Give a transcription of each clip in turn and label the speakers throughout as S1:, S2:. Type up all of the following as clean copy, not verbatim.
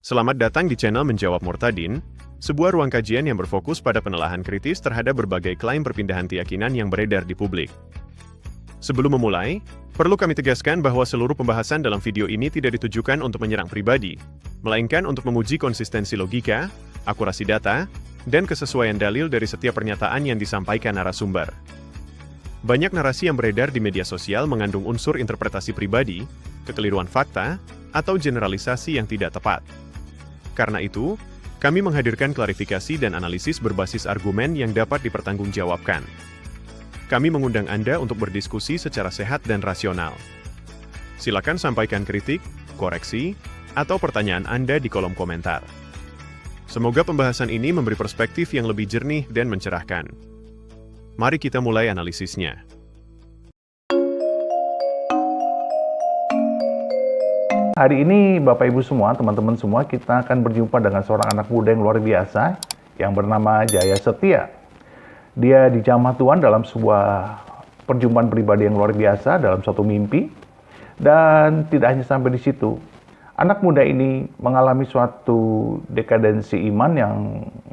S1: Selamat datang di channel Menjawab Murtadin, sebuah ruang kajian yang berfokus pada penelaahan kritis terhadap berbagai klaim perpindahan keyakinan yang beredar di publik. Sebelum memulai, perlu kami tegaskan bahwa seluruh pembahasan dalam video ini tidak ditujukan untuk menyerang pribadi, melainkan untuk menguji konsistensi logika, akurasi data, dan kesesuaian dalil dari setiap pernyataan yang disampaikan narasumber. Banyak narasi yang beredar di media sosial mengandung unsur interpretasi pribadi, kekeliruan fakta, atau generalisasi yang tidak tepat. Karena itu, kami menghadirkan klarifikasi dan analisis berbasis argumen yang dapat dipertanggungjawabkan. Kami mengundang Anda untuk berdiskusi secara sehat dan rasional. Silakan sampaikan kritik, koreksi, atau pertanyaan Anda di kolom komentar. Semoga pembahasan ini memberi perspektif yang lebih jernih dan mencerahkan. Mari kita mulai analisisnya.
S2: Hari ini Bapak Ibu semua, teman-teman semua, kita akan berjumpa dengan seorang anak muda yang luar biasa yang bernama Jaya Setia. Dia dijamah Tuhan dalam sebuah perjumpaan pribadi yang luar biasa dalam suatu mimpi. Dan tidak hanya sampai di situ. Anak muda ini mengalami suatu dekadensi iman yang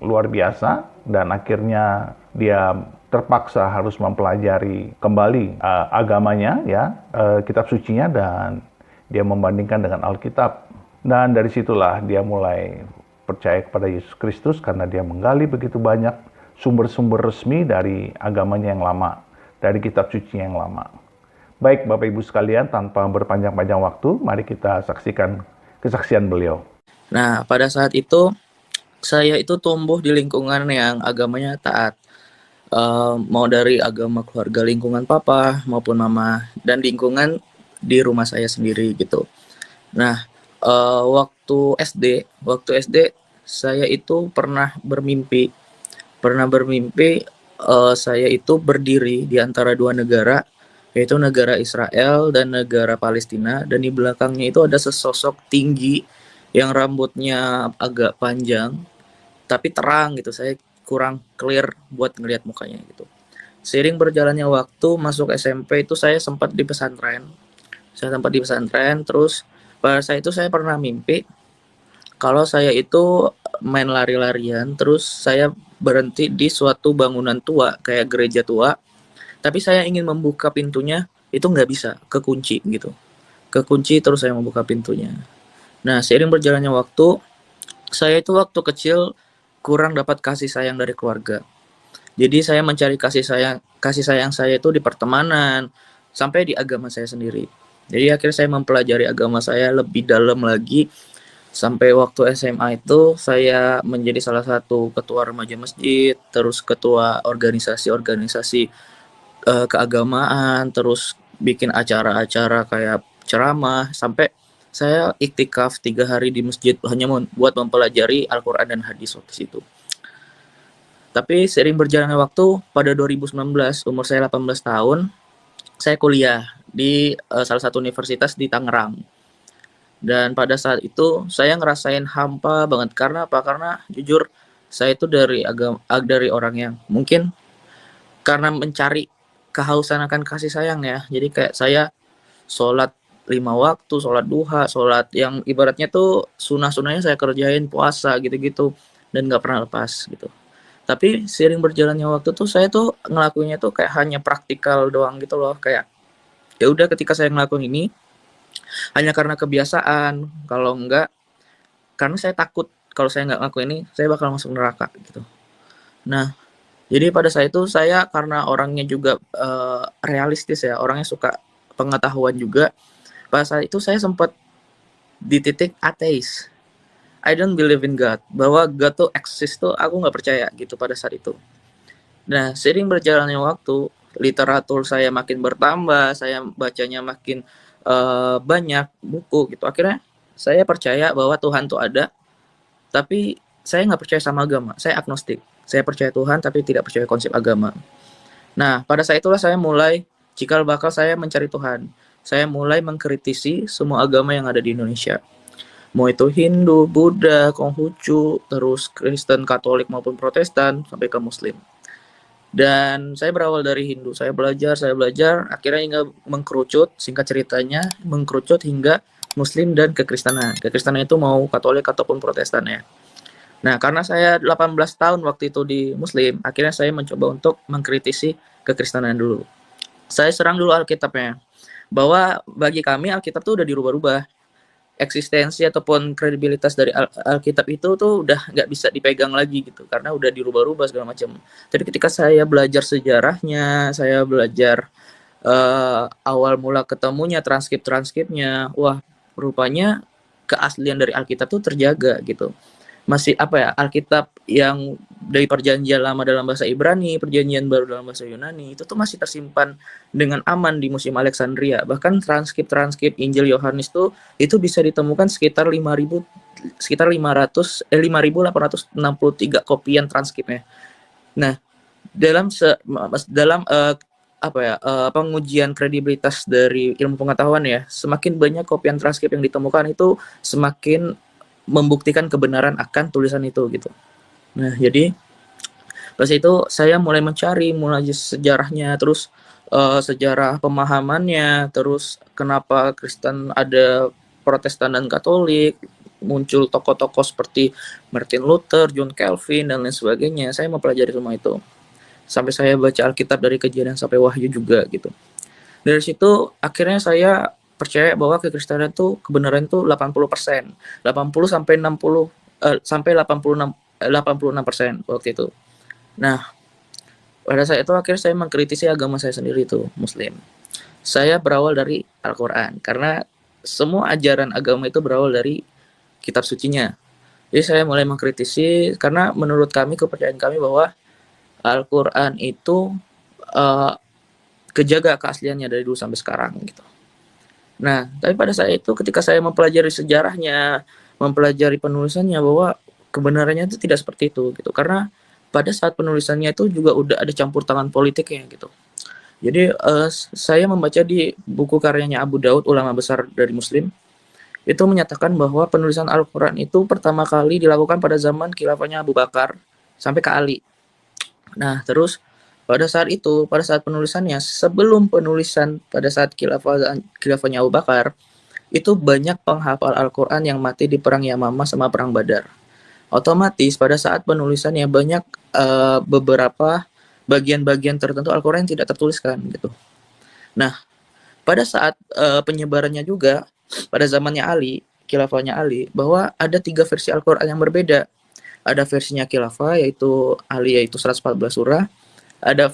S2: luar biasa dan akhirnya dia terpaksa harus mempelajari kembali agamanya, kitab sucinya, dan dia membandingkan dengan Alkitab. Dan dari situlah dia mulai percaya kepada Yesus Kristus karena dia menggali begitu banyak sumber-sumber resmi dari agamanya yang lama, dari kitab suci yang lama. Baik Bapak Ibu sekalian, tanpa berpanjang-panjang waktu, mari kita saksikan kesaksian beliau.
S3: Nah, pada saat itu, saya itu tumbuh di lingkungan yang agamanya taat. Mau dari agama keluarga, lingkungan papa maupun mama, dan lingkungan di rumah saya sendiri gitu. Nah, waktu SD saya itu pernah bermimpi saya itu berdiri di antara dua negara, yaitu negara Israel dan negara Palestina, dan di belakangnya itu ada sesosok tinggi yang rambutnya agak panjang tapi terang gitu. Saya kurang clear buat ngelihat mukanya gitu. Seiring berjalannya waktu, masuk SMP itu saya sempat di pesantren. Terus pada saat itu saya pernah mimpi kalau saya itu main lari-larian, terus saya berhenti di suatu bangunan tua, kayak gereja tua, tapi saya ingin membuka pintunya, itu nggak bisa, kekunci gitu. Kekunci, terus saya membuka pintunya. Nah, seiring berjalannya waktu, saya itu waktu kecil kurang dapat kasih sayang dari keluarga. Jadi saya mencari kasih sayang saya itu di pertemanan, sampai di agama saya sendiri. Jadi akhirnya saya mempelajari agama saya lebih dalam lagi. Sampai waktu SMA itu saya menjadi salah satu ketua remaja masjid, terus ketua organisasi keagamaan, terus bikin acara-acara kayak ceramah, sampai saya iktikaf 3 hari di masjid hanya buat mempelajari Al-Quran dan hadis waktu situ. Tapi seiring berjalannya waktu, pada 2019, umur saya 18 tahun, saya kuliah di salah satu universitas di Tangerang. Dan pada saat itu saya ngerasain hampa banget. Karena apa? Karena jujur saya itu dari orang yang mungkin karena mencari kehausan akan kasih sayang ya. Jadi kayak saya sholat 5 waktu, sholat duha, sholat yang ibaratnya tuh sunah-sunahnya saya kerjain, puasa gitu-gitu, dan gak pernah lepas gitu. Tapi seiring berjalannya waktu tuh saya tuh ngelakuinnya tuh kayak hanya praktikal doang gitu loh. Kayak ya udah, ketika saya ngelakuin ini hanya karena kebiasaan, kalau enggak karena saya takut kalau saya nggak ngelakuin ini saya bakal masuk neraka gitu. Nah, jadi pada saat itu saya karena orangnya juga realistis ya, orangnya suka pengetahuan juga. Pada saat itu saya sempat di titik ateis. I don't believe in God, bahwa God tuh exist tuh aku nggak percaya gitu pada saat itu. Nah, seiring berjalannya waktu, literatur saya makin bertambah, saya bacanya makin banyak buku gitu. Akhirnya saya percaya bahwa Tuhan tuh ada, tapi saya nggak percaya sama agama. Saya agnostik. Saya percaya Tuhan, tapi tidak percaya konsep agama. Nah, pada saat itulah saya mulai cikal bakal saya mencari Tuhan. Saya mulai mengkritisi semua agama yang ada di Indonesia. Mau itu Hindu, Buddha, Konghucu, terus Kristen, Katolik maupun Protestan, sampai ke Muslim. Dan saya berawal dari Hindu, saya belajar, akhirnya hingga mengkerucut, singkat ceritanya, mengkerucut hingga Muslim dan kekristenan. Kekristenan itu mau Katolik ataupun Protestan ya. Nah, karena saya 18 tahun waktu itu di Muslim, akhirnya saya mencoba untuk mengkritisi kekristenan dulu. Saya serang dulu Alkitabnya, bahwa bagi kami Alkitab tuh udah dirubah-rubah. Eksistensi ataupun kredibilitas dari Alkitab itu tuh udah nggak bisa dipegang lagi gitu, karena udah dirubah-rubah segala macam. Tapi ketika saya belajar sejarahnya, saya belajar awal mula ketemunya, transkripnya, wah rupanya keaslian dari Alkitab tuh terjaga gitu. Masih Alkitab yang dari perjanjian lama dalam bahasa Ibrani, perjanjian baru dalam bahasa Yunani, itu tuh masih tersimpan dengan aman di Museum Alexandria. Bahkan transkrip Injil Yohanes tuh itu bisa ditemukan sekitar 5.863 kopian transkripnya. Nah, dalam pengujian kredibilitas dari ilmu pengetahuan ya, semakin banyak kopian transkrip yang ditemukan itu semakin membuktikan kebenaran akan tulisan itu gitu. Nah, jadi pas itu saya mulai sejarahnya, terus sejarah pemahamannya, terus kenapa Kristen ada Protestan dan Katolik, muncul tokoh-tokoh seperti Martin Luther, John Calvin dan lain sebagainya. Saya mempelajari semua itu. Sampai saya baca Alkitab dari Kejadian sampai Wahyu juga gitu. Dari situ akhirnya saya percaya bahwa kekristenan itu kebenaran itu 80%, 80 sampai 60 sampai 86% waktu itu. Nah, pada saat itu akhirnya saya mengkritisi agama saya sendiri itu, Muslim. Saya berawal dari Al-Qur'an karena semua ajaran agama itu berawal dari kitab sucinya. Jadi saya mulai mengkritisi karena menurut kami, kepercayaan kami bahwa Al-Qur'an itu kejaga keasliannya dari dulu sampai sekarang gitu. Nah, tapi pada saat itu ketika saya mempelajari sejarahnya, mempelajari penulisannya, bahwa kebenarannya itu tidak seperti itu gitu. Karena pada saat penulisannya itu juga udah ada campur tangan politiknya gitu. Jadi saya membaca di buku karyanya Abu Daud, ulama besar dari Muslim, itu menyatakan bahwa penulisan Al-Quran itu pertama kali dilakukan pada zaman khilafahnya Abu Bakar sampai ke Ali. Nah, terus pada saat penulisannya, sebelum penulisan pada saat khilafahnya Abu Bakar, itu banyak penghafal Al-Quran yang mati di perang Yamamah sama perang Badar. Otomatis pada saat penulisannya banyak beberapa bagian-bagian tertentu Al-Quran yang tidak tertuliskan gitu. Nah, pada saat penyebarannya juga, pada zamannya Ali, khilafahnya Ali, bahwa ada 3 versi Al-Quran yang berbeda. Ada versinya khilafah, yaitu Ali, yaitu 114 surah. Ada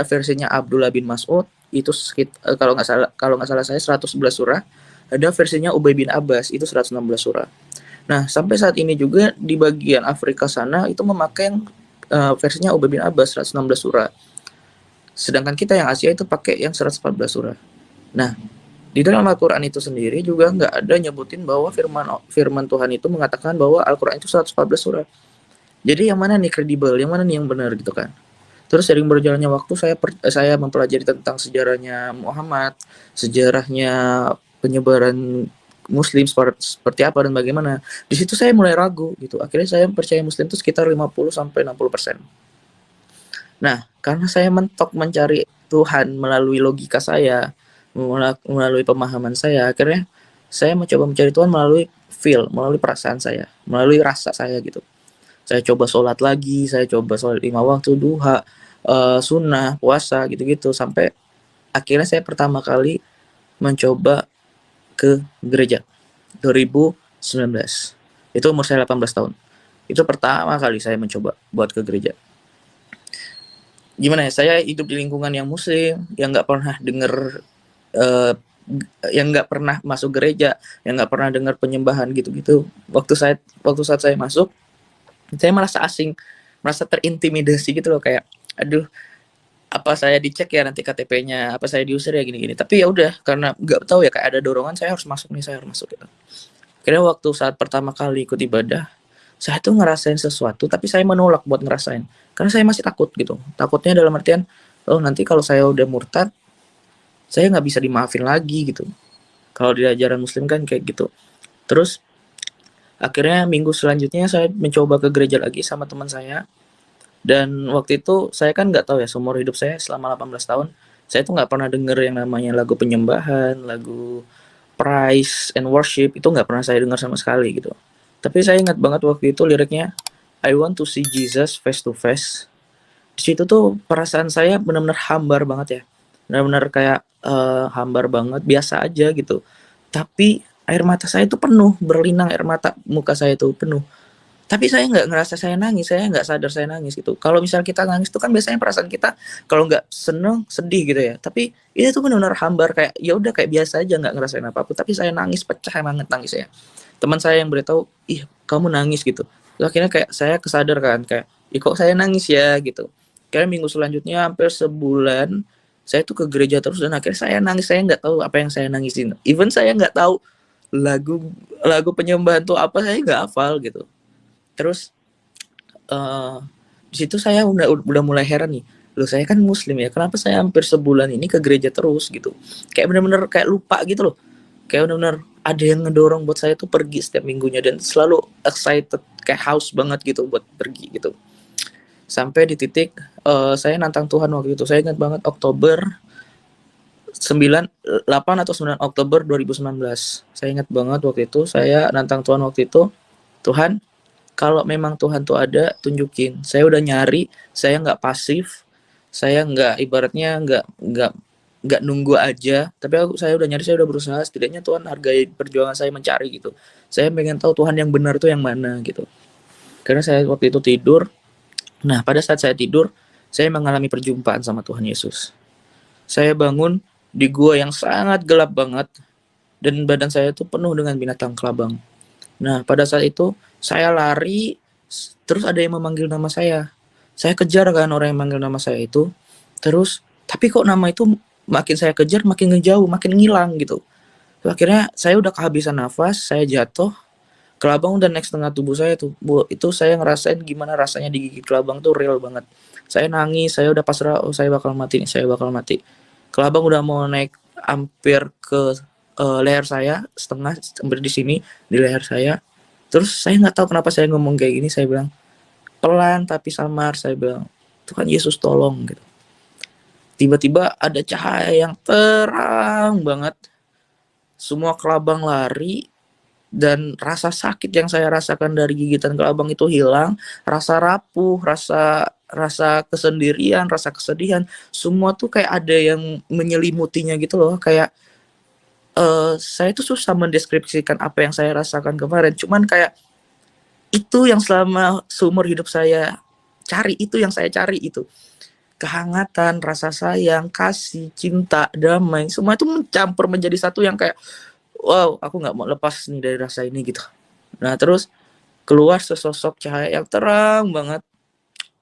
S3: versinya Abdullah bin Mas'ud, itu kalau nggak salah saya 111 surah. Ada versinya Ubay bin Abbas, itu 116 surah. Nah, sampai saat ini juga di bagian Afrika sana itu memakai versinya Ubay bin Abbas 116 surah. Sedangkan kita yang Asia itu pakai yang 114 surah. Nah, di dalam Al-Quran itu sendiri juga nggak ada nyebutin bahwa firman Tuhan itu mengatakan bahwa Al-Quran itu 114 surah. Jadi yang mana nih kredibel, yang mana nih yang benar gitu kan. Terus sering berjalannya waktu saya mempelajari tentang sejarahnya Muhammad, sejarahnya penyebaran Muslim seperti apa dan bagaimana. Di situ saya mulai ragu gitu. Akhirnya saya percaya Muslim itu sekitar 50 sampai 60%. Nah, karena saya mentok mencari Tuhan melalui logika saya, melalui pemahaman saya, akhirnya saya mencoba mencari Tuhan melalui perasaan saya, melalui rasa saya gitu. Saya coba sholat lagi, saya coba sholat 5 waktu, duha, sunnah, puasa, gitu-gitu. Sampai akhirnya saya pertama kali mencoba ke gereja. 2019. Itu umur saya 18 tahun. Itu pertama kali saya mencoba buat ke gereja. Gimana ya, saya hidup di lingkungan yang Muslim, yang nggak pernah dengar, yang nggak pernah masuk gereja, yang nggak pernah dengar penyembahan gitu-gitu. Waktu saat saya masuk, saya merasa asing, merasa terintimidasi gitu loh, kayak aduh, apa saya dicek ya nanti KTP-nya, apa saya diusir ya gini-gini. Tapi ya udah, karena nggak tahu ya, kayak ada dorongan saya harus masuk gitu. Akhirnya waktu saat pertama kali ikut ibadah, saya tuh ngerasain sesuatu, tapi saya menolak buat ngerasain, karena saya masih takut gitu. Takutnya dalam artian, oh nanti kalau saya udah murtad, saya nggak bisa dimaafin lagi gitu. Kalau di ajaran Muslim kan kayak gitu. Terus akhirnya minggu selanjutnya saya mencoba ke gereja lagi sama teman saya. Dan waktu itu saya kan nggak tahu ya, seumur hidup saya selama 18 tahun, saya tuh nggak pernah denger yang namanya lagu penyembahan, lagu praise and worship itu nggak pernah saya dengar sama sekali gitu. Tapi saya ingat banget waktu itu liriknya, I want to see Jesus face to face. Di situ tuh perasaan saya benar-benar hambar banget ya. Benar-benar kayak hambar banget, biasa aja gitu. Tapi air mata saya tuh penuh, berlinang air mata muka saya tuh penuh. Tapi saya nggak ngerasa saya nangis, saya nggak sadar saya nangis gitu. Kalau misal kita nangis itu kan biasanya perasaan kita kalau nggak seneng, sedih gitu ya. Tapi ini tuh benar-benar hambar kayak ya udah kayak biasa aja nggak ngerasain apa-apa. Tapi saya nangis pecah banget nangis saya. Teman saya yang beritahu, ih kamu nangis gitu. Terus akhirnya kayak saya kesadar kan kayak, ih kok saya nangis ya gitu. Kayak minggu selanjutnya hampir sebulan saya tuh ke gereja terus dan akhirnya saya nangis. Saya nggak tahu apa yang saya nangisin. Even saya nggak tahu lagu lagu penyembahan tuh apa, saya nggak hafal gitu. Terus di situ saya udah mulai heran nih. Loh saya kan muslim ya, kenapa saya hampir sebulan ini ke gereja terus gitu. Kayak benar-benar kayak lupa gitu loh. Kayak benar-benar ada yang ngedorong buat saya tuh pergi setiap minggunya dan selalu excited, kayak haus banget gitu buat pergi gitu. Sampai di titik saya nantang Tuhan waktu itu. Saya ingat banget Oktober 8 atau 9 Oktober 2019. Saya ingat banget waktu itu saya nantang Tuhan waktu itu. Tuhan, kalau memang Tuhan tuh ada, tunjukin. Saya udah nyari, saya nggak pasif, saya nggak ibaratnya nggak nunggu aja. Tapi saya udah nyari, saya udah berusaha. Setidaknya Tuhan hargai perjuangan saya mencari gitu. Saya pengen tahu Tuhan yang benar tuh yang mana gitu. Karena saya waktu itu tidur. Nah pada saat saya tidur, saya mengalami perjumpaan sama Tuhan Yesus. Saya bangun di gua yang sangat gelap banget dan badan saya tuh penuh dengan binatang kelabang. Nah, pada saat itu saya lari, terus ada yang memanggil nama saya. Saya kejar kan orang yang manggil nama saya itu. Terus, tapi kok nama itu makin saya kejar, makin ngejauh, makin ngilang gitu. Terus akhirnya saya udah kehabisan nafas, saya jatuh. Kelabang udah naik setengah tubuh saya tuh. Itu saya ngerasain gimana rasanya digigit kelabang tuh real banget. Saya nangis, saya udah pasrah, oh saya bakal mati nih, saya bakal mati. Kelabang udah mau naik hampir ke leher saya, setengah hampir di sini di leher saya. Terus saya nggak tahu kenapa saya ngomong kayak gini. Saya bilang pelan tapi samar. Saya bilang Tuhan Yesus tolong gitu. Tiba-tiba ada cahaya yang terang banget. Semua kelabang lari dan rasa sakit yang saya rasakan dari gigitan kelabang itu hilang. Rasa rapuh, rasa kesendirian, rasa kesedihan, semua tuh kayak ada yang menyelimutinya gitu loh. Kayak saya tuh susah mendeskripsikan apa yang saya rasakan kemarin. Cuman kayak itu yang selama seumur hidup saya cari, itu yang saya cari itu. Kehangatan, rasa sayang, kasih, cinta, damai, semua itu mencampur menjadi satu yang kayak wow, aku nggak mau lepas nih dari rasa ini gitu. Nah terus keluar sesosok cahaya yang terang banget.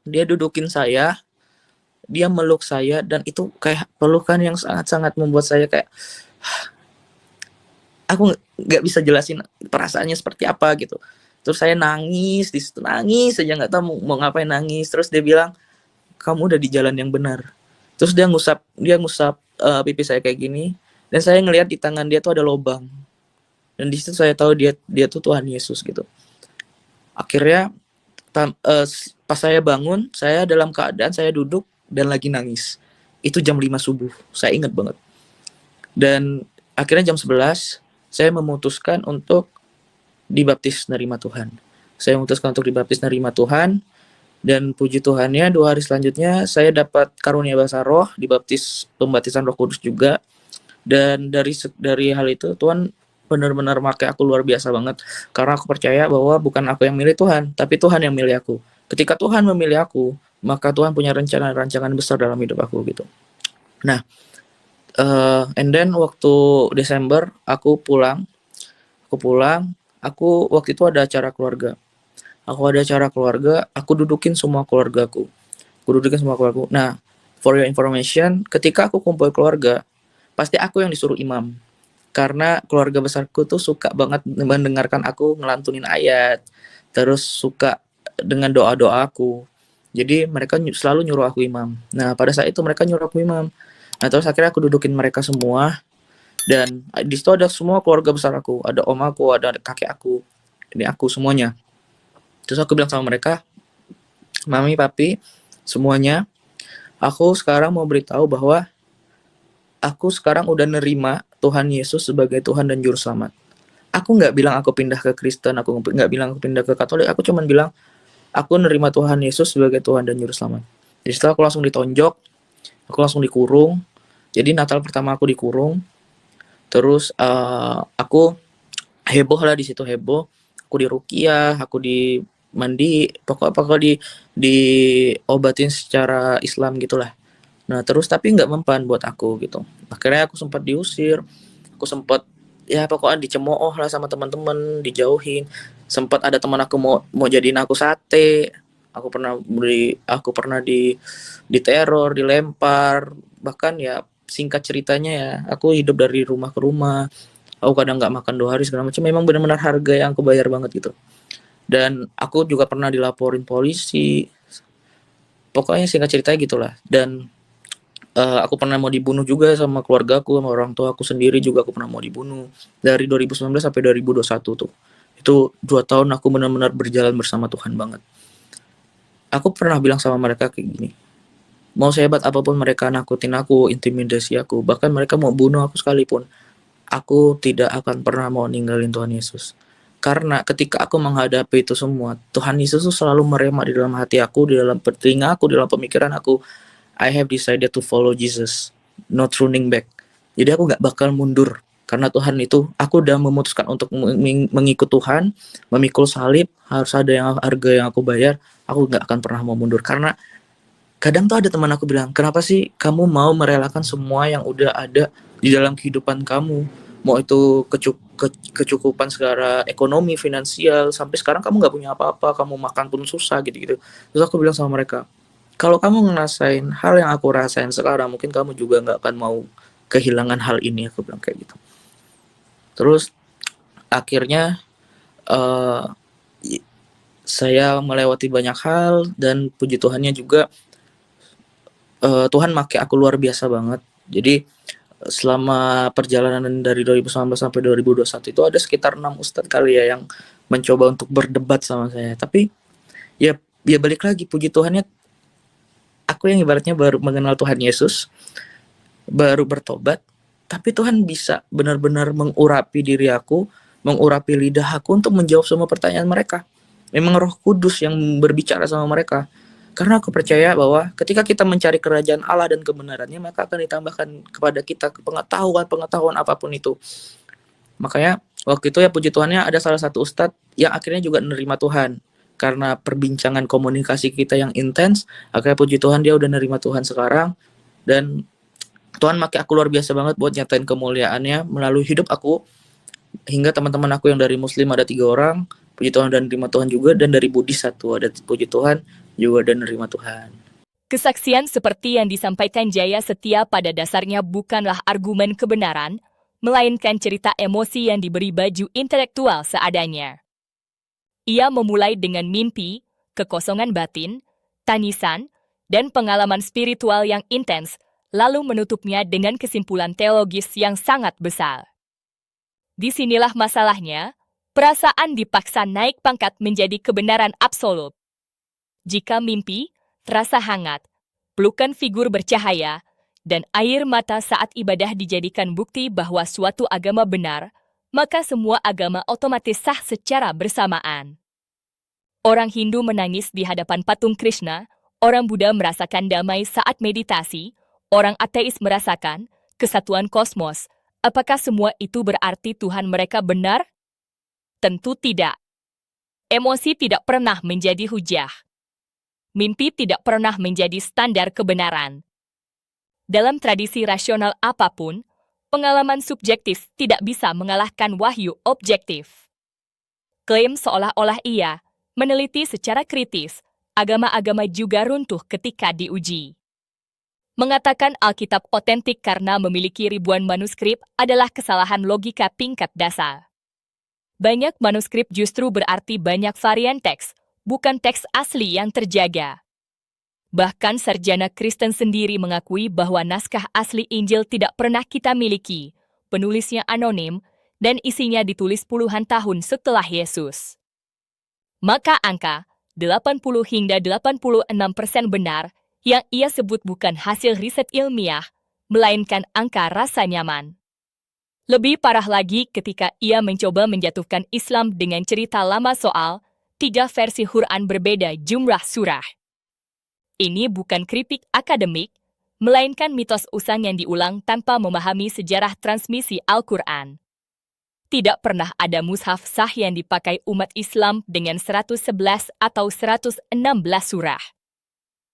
S3: Dia dudukin saya, dia meluk saya, dan itu kayak pelukan yang sangat-sangat membuat saya kayak aku nggak bisa jelasin perasaannya seperti apa gitu. Terus saya nangis, di situ nangis saja nggak tahu mau ngapain nangis. Terus dia bilang kamu udah di jalan yang benar. Terus dia ngusap pipi saya kayak gini, dan saya ngelihat di tangan dia tuh ada lubang. Dan di situ saya tahu dia tuh Tuhan Yesus gitu. Akhirnya pas saya bangun, saya dalam keadaan saya duduk dan lagi nangis. Itu jam 5 subuh, saya ingat banget. Dan akhirnya jam 11 saya memutuskan untuk dibaptis nerima Tuhan. Saya memutuskan untuk dibaptis nerima Tuhan. Dan puji Tuhannya 2 hari selanjutnya saya dapat karunia bahasa roh, dibaptis pembaptisan Roh Kudus juga. Dan dari hal itu Tuhan benar-benar pakai aku luar biasa banget. Karena aku percaya bahwa bukan aku yang milih Tuhan, tapi Tuhan yang milih aku. Ketika Tuhan memilih aku, maka Tuhan punya rancangan besar dalam hidup aku gitu. Nah, and then waktu Desember aku pulang. Aku waktu itu ada acara keluarga. Aku dudukin semua keluargaku. Nah, for your information, ketika aku kumpul keluarga, pasti aku yang disuruh imam. Karena keluarga besarku tuh suka banget mendengarkan aku ngelantunin ayat. Terus suka dengan doa-doa aku. Jadi mereka selalu nyuruh aku imam. Nah, pada saat itu mereka nyuruh aku imam. Nah, terus akhirnya aku dudukin mereka semua. Dan di situ ada semua keluarga besar aku. Ada om aku, ada kakek aku. Ini aku semuanya. Terus aku bilang sama mereka, Mami, Papi, semuanya, aku sekarang mau beritahu bahwa aku sekarang udah nerima Tuhan Yesus sebagai Tuhan dan Juru Selamat. Aku nggak bilang aku pindah ke Kristen, aku nggak bilang aku pindah ke Katolik, aku cuman bilang aku nerima Tuhan Yesus sebagai Tuhan dan Juru Selamat. Jadi setelah aku langsung ditonjok, aku langsung dikurung. Jadi Natal pertama aku dikurung, terus aku heboh lah di situ, heboh. Aku diruqyah, aku mandi, pokoknya diobatin secara Islam gitulah. Nah terus tapi nggak mempan buat aku gitu. Akhirnya aku sempat diusir, aku sempat ya pokoknya dicemooh lah sama teman-teman, dijauhin. Sempat ada teman aku mau jadiin aku sate. Aku pernah diteror, dilempar. Bahkan ya singkat ceritanya ya, aku hidup dari rumah ke rumah. Aku kadang nggak makan 2 hari segala macam. Memang benar-benar harga yang aku bayar banget gitu. Dan aku juga pernah dilaporin polisi. Pokoknya singkat ceritanya gitulah. Dan aku pernah mau dibunuh juga sama keluargaku, sama orang tua aku sendiri juga aku pernah mau dibunuh. Dari 2019 sampai 2021 tuh. Itu 2 tahun aku benar-benar berjalan bersama Tuhan banget. Aku pernah bilang sama mereka kayak gini. Mau sehebat apapun mereka nakutin aku, intimidasi aku, bahkan mereka mau bunuh aku sekalipun, aku tidak akan pernah mau ninggalin Tuhan Yesus. Karena ketika aku menghadapi itu semua, Tuhan Yesus tuh selalu merema di dalam hati aku, di dalam telinga aku, di dalam pemikiran aku. I have decided to follow Jesus, not running back. Jadi aku gak bakal mundur. Karena Tuhan itu, aku udah memutuskan untuk mengikut Tuhan, memikul salib, harus ada harga yang aku bayar, aku gak akan pernah mau mundur. Karena kadang tuh ada teman aku bilang, kenapa sih kamu mau merelakan semua yang udah ada di dalam kehidupan kamu? Mau itu kecukupan secara ekonomi, finansial, sampai sekarang kamu gak punya apa-apa, kamu makan pun susah gitu-gitu. Terus aku bilang sama mereka, kalau kamu ngerasain hal yang aku rasain sekarang, mungkin kamu juga gak akan mau kehilangan hal ini, aku bilang kayak gitu. Terus akhirnya saya melewati banyak hal, dan puji Tuhannya juga Tuhan pakai aku luar biasa banget. Jadi selama perjalanan dari 2019 sampai 2021 itu ada sekitar 6 ustadz kali ya yang mencoba untuk berdebat sama saya. Tapi ya balik lagi, puji Tuhannya aku yang ibaratnya baru mengenal Tuhan Yesus, baru bertobat, tapi Tuhan bisa benar-benar mengurapi diri aku, mengurapi lidah aku untuk menjawab semua pertanyaan mereka. Memang Roh Kudus yang berbicara sama mereka. Karena aku percaya bahwa ketika kita mencari kerajaan Allah dan kebenarannya, maka akan ditambahkan kepada kita pengetahuan apapun itu. Makanya waktu itu ya puji Tuhannya ada salah satu ustadz yang akhirnya juga menerima Tuhan. Karena perbincangan komunikasi kita yang intens, akhirnya puji Tuhan dia udah nerima Tuhan sekarang. Dan Tuhan pakai aku luar biasa banget buat nyatain kemuliaannya melalui hidup aku. Hingga teman-teman aku yang dari Muslim ada 3 orang, puji Tuhan dan nerima Tuhan juga. Dan dari Buddhis 1, ada puji Tuhan juga dan nerima Tuhan.
S4: Kesaksian seperti yang disampaikan Jaya Setia pada dasarnya bukanlah argumen kebenaran, melainkan cerita emosi yang diberi baju intelektual seadanya. Ia memulai dengan mimpi, kekosongan batin, tangisan, dan pengalaman spiritual yang intens, lalu menutupnya dengan kesimpulan teologis yang sangat besar. Disinilah masalahnya, perasaan dipaksa naik pangkat menjadi kebenaran absolut. Jika mimpi, rasa hangat, pelukan figur bercahaya, dan air mata saat ibadah dijadikan bukti bahwa suatu agama benar, maka semua agama otomatis sah secara bersamaan. Orang Hindu menangis di hadapan patung Krishna, orang Buddha merasakan damai saat meditasi, orang ateis merasakan kesatuan kosmos. Apakah semua itu berarti Tuhan mereka benar? Tentu tidak. Emosi tidak pernah menjadi hujah. Mimpi tidak pernah menjadi standar kebenaran. Dalam tradisi rasional apapun, pengalaman subjektif tidak bisa mengalahkan wahyu objektif. Klaim seolah-olah ia meneliti secara kritis, agama-agama juga runtuh ketika diuji. Mengatakan Alkitab otentik karena memiliki ribuan manuskrip adalah kesalahan logika tingkat dasar. Banyak manuskrip justru berarti banyak varian teks, bukan teks asli yang terjaga. Bahkan sarjana Kristen sendiri mengakui bahwa naskah asli Injil tidak pernah kita miliki, penulisnya anonim, dan isinya ditulis puluhan tahun setelah Yesus. Maka angka 80 hingga 86% benar yang ia sebut bukan hasil riset ilmiah, melainkan angka rasa nyaman. Lebih parah lagi ketika ia mencoba menjatuhkan Islam dengan cerita lama soal 3 versi Quran berbeda jumlah surah. Ini bukan kritik akademik, melainkan mitos usang yang diulang tanpa memahami sejarah transmisi Al-Quran. Tidak pernah ada mushaf sah yang dipakai umat Islam dengan 111 atau 116 surah.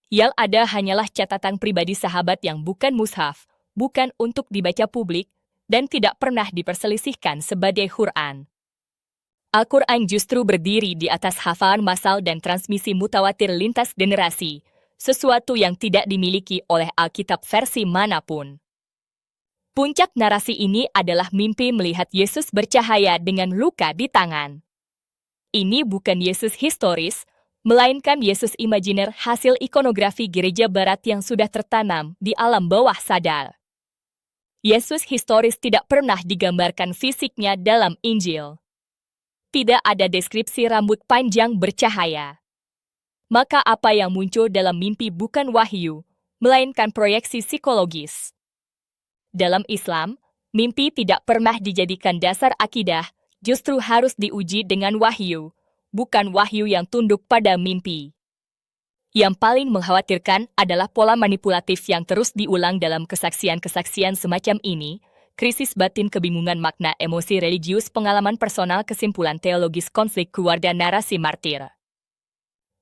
S4: Yang ada hanyalah catatan pribadi sahabat yang bukan mushaf, bukan untuk dibaca publik, dan tidak pernah diperselisihkan sebagai Quran. Al-Quran justru berdiri di atas hafalan massal dan transmisi mutawatir lintas generasi, sesuatu yang tidak dimiliki oleh Alkitab versi manapun. Puncak narasi ini adalah mimpi melihat Yesus bercahaya dengan luka di tangan. Ini bukan Yesus historis, melainkan Yesus imajiner hasil ikonografi gereja barat yang sudah tertanam di alam bawah sadar. Yesus historis tidak pernah digambarkan fisiknya dalam Injil. Tidak ada deskripsi rambut panjang bercahaya. Maka apa yang muncul dalam mimpi bukan wahyu, melainkan proyeksi psikologis. Dalam Islam, mimpi tidak pernah dijadikan dasar akidah, justru harus diuji dengan wahyu, bukan wahyu yang tunduk pada mimpi. Yang paling mengkhawatirkan adalah pola manipulatif yang terus diulang dalam kesaksian-kesaksian semacam ini, krisis batin, kebingungan makna, emosi religius, pengalaman personal, kesimpulan teologis, konflik keluarga, narasi martir.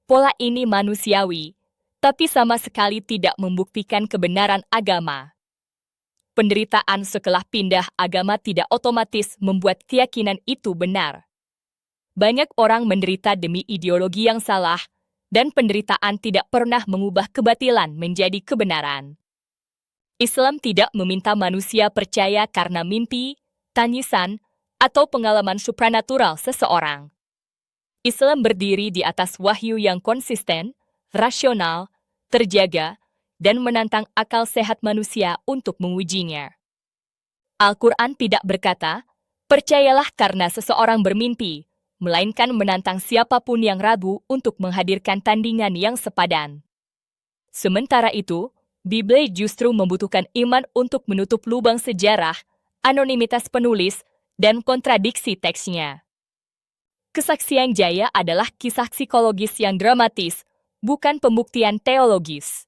S4: Pola ini manusiawi, tapi sama sekali tidak membuktikan kebenaran agama. Penderitaan setelah pindah agama tidak otomatis membuat keyakinan itu benar. Banyak orang menderita demi ideologi yang salah, dan penderitaan tidak pernah mengubah kebatilan menjadi kebenaran. Islam tidak meminta manusia percaya karena mimpi, tangisan, atau pengalaman supranatural seseorang. Islam berdiri di atas wahyu yang konsisten, rasional, terjaga, dan menantang akal sehat manusia untuk mengujinya. Al-Quran tidak berkata, percayalah karena seseorang bermimpi, melainkan menantang siapapun yang ragu untuk menghadirkan tandingan yang sepadan. Sementara itu, Biblia justru membutuhkan iman untuk menutup lubang sejarah, anonimitas penulis, dan kontradiksi teksnya. Kesaksian Jaya adalah kisah psikologis yang dramatis, bukan pembuktian teologis.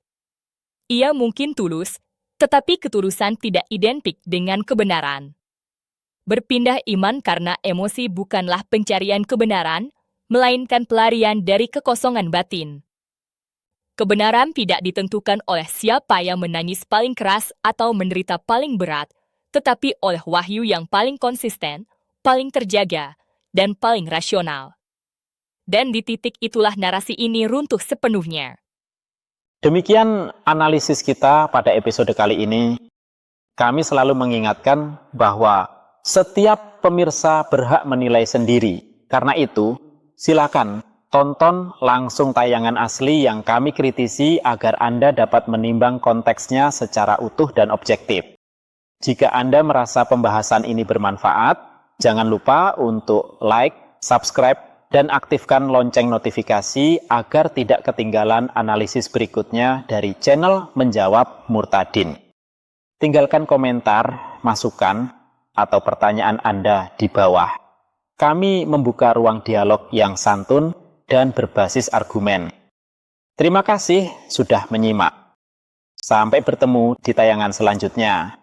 S4: Ia mungkin tulus, tetapi ketulusan tidak identik dengan kebenaran. Berpindah iman karena emosi bukanlah pencarian kebenaran, melainkan pelarian dari kekosongan batin. Kebenaran tidak ditentukan oleh siapa yang menangis paling keras atau menderita paling berat, tetapi oleh wahyu yang paling konsisten, paling terjaga, dan paling rasional. Dan di titik itulah narasi ini runtuh sepenuhnya.
S5: Demikian analisis kita pada episode kali ini. Kami selalu mengingatkan bahwa setiap pemirsa berhak menilai sendiri. Karena itu, silakan tonton langsung tayangan asli yang kami kritisi agar Anda dapat menimbang konteksnya secara utuh dan objektif. Jika Anda merasa pembahasan ini bermanfaat, jangan lupa untuk like, subscribe, dan aktifkan lonceng notifikasi agar tidak ketinggalan analisis berikutnya dari channel Menjawab Murtadin. Tinggalkan komentar, masukan, atau pertanyaan Anda di bawah. Kami membuka ruang dialog yang santun dan berbasis argumen. Terima kasih sudah menyimak. Sampai bertemu di tayangan selanjutnya.